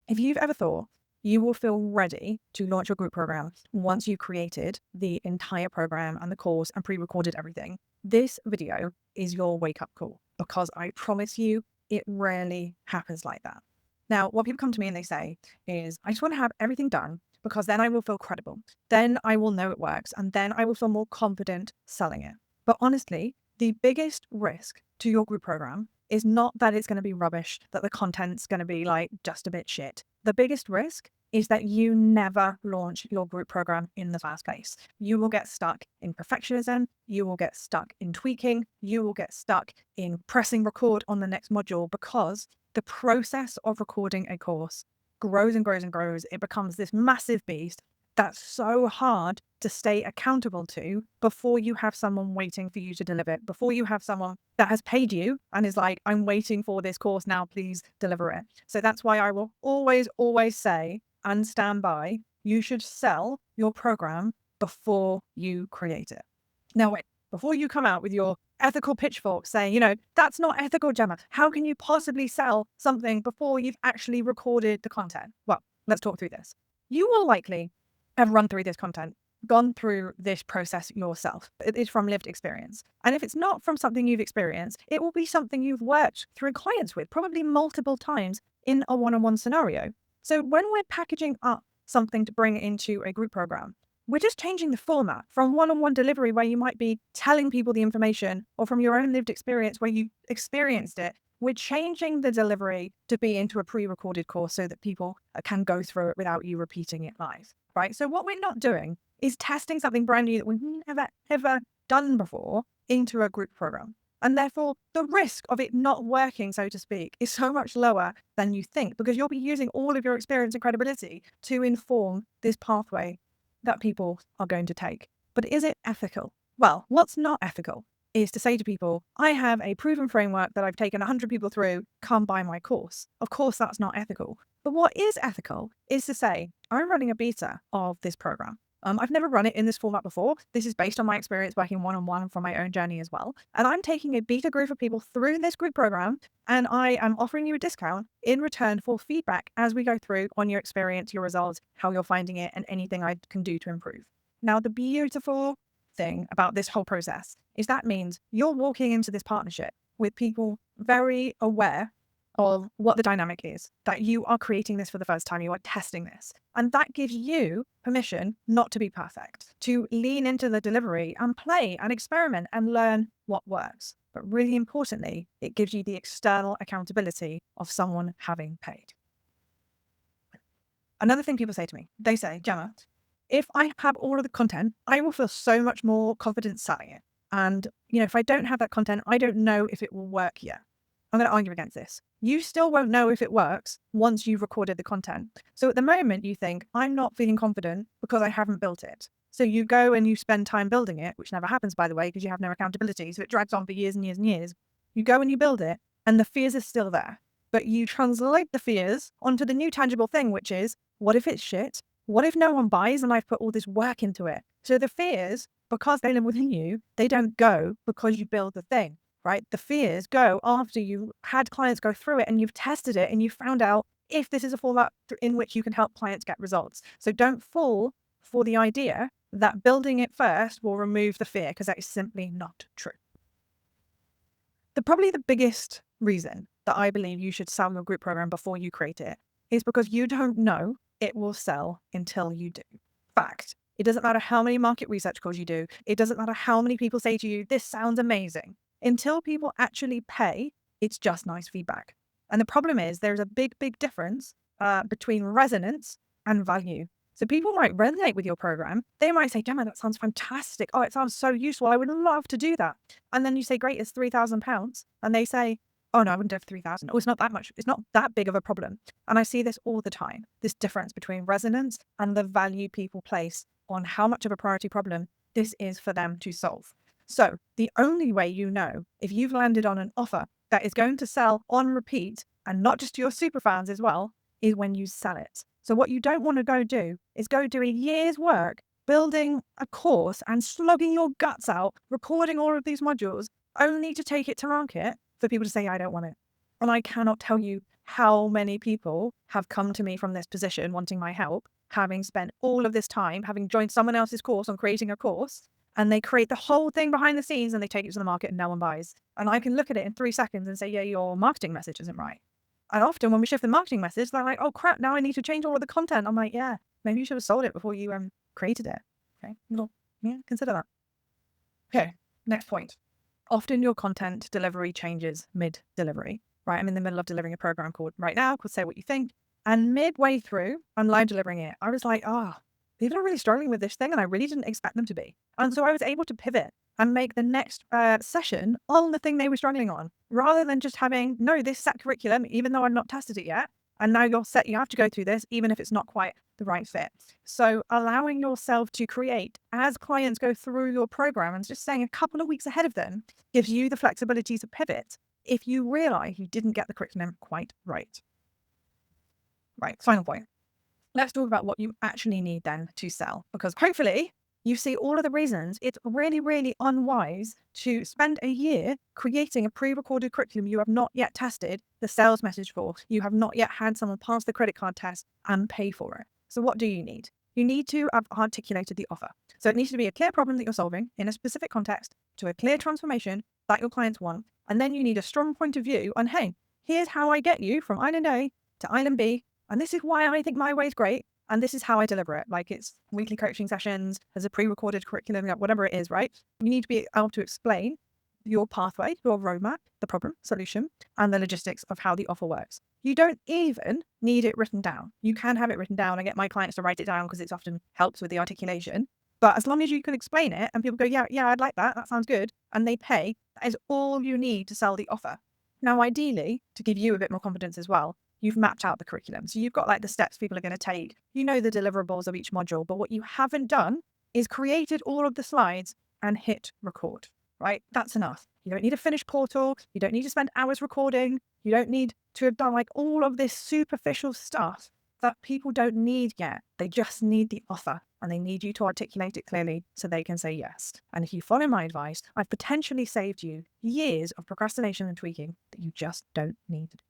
If you've ever thought you will feel ready to launch your group program once you've created the entire program and the course and pre-recorded everything, this video is your wake-up call, because I promise you it rarely happens like that. Now, what people come to me and they say is, I just want to have everything done because then I will feel credible. Then I will know it works, and then I will feel more confident selling it. But honestly, the biggest risk to your group program is not that it's going to be rubbish, that the content's going to be like just a bit shit. The biggest risk is that you never launch your group program in the first place. You will get stuck in perfectionism. You will get stuck in tweaking. You will get stuck in pressing record on the next module, because the process of recording a course grows and grows and grows. It becomes this massive beast that's so hard to stay accountable to before you have someone waiting for you to deliver it, before you have someone that has paid you and is like, I'm waiting for this course now, please deliver it. So that's why I will always, always say and stand by, you should sell your program before you create it. Now, wait, before you come out with your ethical pitchfork saying, that's not ethical, Gemma. How can you possibly sell something before you've actually recorded the content? Well, let's talk through this. You will likely have run through this content, gone through this process yourself. It is from lived experience. And if it's not from something you've experienced, it will be something you've worked through clients with, probably multiple times in a one-on-one scenario. So when we're packaging up something to bring into a group program, we're just changing the format from one-on-one delivery where you might be telling people the information, or from your own lived experience where you experienced it. We're changing the delivery to be into a pre-recorded course so that people can go through it without you repeating it live, right? So what we're not doing is testing something brand new that we've never, ever done before into a group program. And therefore, the risk of it not working, so to speak, is so much lower than you think, because you'll be using all of your experience and credibility to inform this pathway that people are going to take. But is it ethical? Well, what's not ethical is to say to people, I have a proven framework that I've taken 100 people through, come buy my course. Of course, that's not ethical. But what is ethical is to say, I'm running a beta of this program. I've never run it in this format before. This is based on my experience working one-on-one from my own journey as well. And I'm taking a beta group of people through this group program, and I am offering you a discount in return for feedback as we go through on your experience, your results, how you're finding it, and anything I can do to improve. Now, the beautiful thing about this whole process is that means you're walking into this partnership with people very aware of what the dynamic is, that you are creating this for the first time, you are testing this. And that gives you permission not to be perfect, to lean into the delivery and play and experiment and learn what works. But really importantly, it gives you the external accountability of someone having paid. Another thing people say to me, they say, Gemma, if I have all of the content, I will feel so much more confident selling it. And, if I don't have that content, I don't know if it will work yet. I'm going to argue against this. You still won't know if it works once you've recorded the content. So at the moment you think, I'm not feeling confident because I haven't built it. So you go and you spend time building it, which never happens, by the way, because you have no accountability. So it drags on for years and years and years. You go and you build it, and the fears are still there. But you translate the fears onto the new tangible thing, which is, what if it's shit? What if no one buys and I've put all this work into it? So the fears, because they live within you, they don't go because you build the thing. Right? The fears go after you had clients go through it and you've tested it and you found out if this is a format in which you can help clients get results. So don't fall for the idea that building it first will remove the fear, because that is simply not true. Probably the biggest reason that I believe you should sell your group program before you create it is because you don't know it will sell until you do. Fact. It doesn't matter how many market research calls you do. It doesn't matter how many people say to you, this sounds amazing. Until people actually pay, it's just nice feedback. And the problem is there's a big, big difference between resonance and value. So people might resonate with your program. They might say, Gemma, that sounds fantastic. Oh, it sounds so useful. I would love to do that. And then you say, great, it's £3,000. And they say, oh no, I wouldn't do it for 3,000. Oh, it's not that much. It's not that big of a problem. And I see this all the time, this difference between resonance and the value people place on how much of a priority problem this is for them to solve. So the only way you know if you've landed on an offer that is going to sell on repeat, and not just to your super fans as well, is when you sell it. So what you don't want to go do is go do a year's work building a course and slugging your guts out, recording all of these modules, only to take it to market for people to say, I don't want it. And I cannot tell you how many people have come to me from this position wanting my help, having spent all of this time, having joined someone else's course on creating a course, and they create the whole thing behind the scenes and they take it to the market and no one buys. And I can look at it in 3 seconds and say, yeah, your marketing message isn't right. And often when we shift the marketing message, they're like, oh crap, now I need to change all of the content. I'm like, yeah, maybe you should have sold it before you created it. Okay, well, yeah, consider that. Okay, next point. Often your content delivery changes mid-delivery, right? I'm in the middle of delivering a program called right now, called Say What You Think. And midway through, I'm live delivering it. I was like, people are really struggling with this thing and I really didn't expect them to be. And so I was able to pivot and make the next session on the thing they were struggling on, rather than just having, no, this set curriculum, even though I've not tested it yet. And now you're set, you have to go through this, even if it's not quite the right fit. So allowing yourself to create as clients go through your program and just staying a couple of weeks ahead of them gives you the flexibility to pivot if you realize you didn't get the curriculum quite right. Right, final point. Let's talk about what you actually need then to sell, because hopefully you see all of the reasons it's really, really unwise to spend a year creating a pre-recorded curriculum you have not yet tested the sales message for. You have not yet had someone pass the credit card test and pay for it. So what do you need? You need to have articulated the offer. So it needs to be a clear problem that you're solving in a specific context to a clear transformation that your clients want. And then you need a strong point of view on, hey, here's how I get you from island A to island B. And this is why I think my way is great. And this is how I deliver it. Like it's weekly coaching sessions, there's a pre-recorded curriculum, whatever it is, right? You need to be able to explain your pathway, your roadmap, the problem, solution, and the logistics of how the offer works. You don't even need it written down. You can have it written down. I get my clients to write it down because it often helps with the articulation. But as long as you can explain it and people go, yeah, I'd like that. That sounds good. And they pay, that is all you need to sell the offer. Now, ideally, to give you a bit more confidence as well, you've mapped out the curriculum. So you've got like the steps people are going to take. You know the deliverables of each module. But what you haven't done is created all of the slides and hit record, right? That's enough. You don't need a finished portal. You don't need to spend hours recording. You don't need to have done like all of this superficial stuff that people don't need yet. They just need the offer and they need you to articulate it clearly so they can say yes. And if you follow my advice, I've potentially saved you years of procrastination and tweaking that you just don't need to do.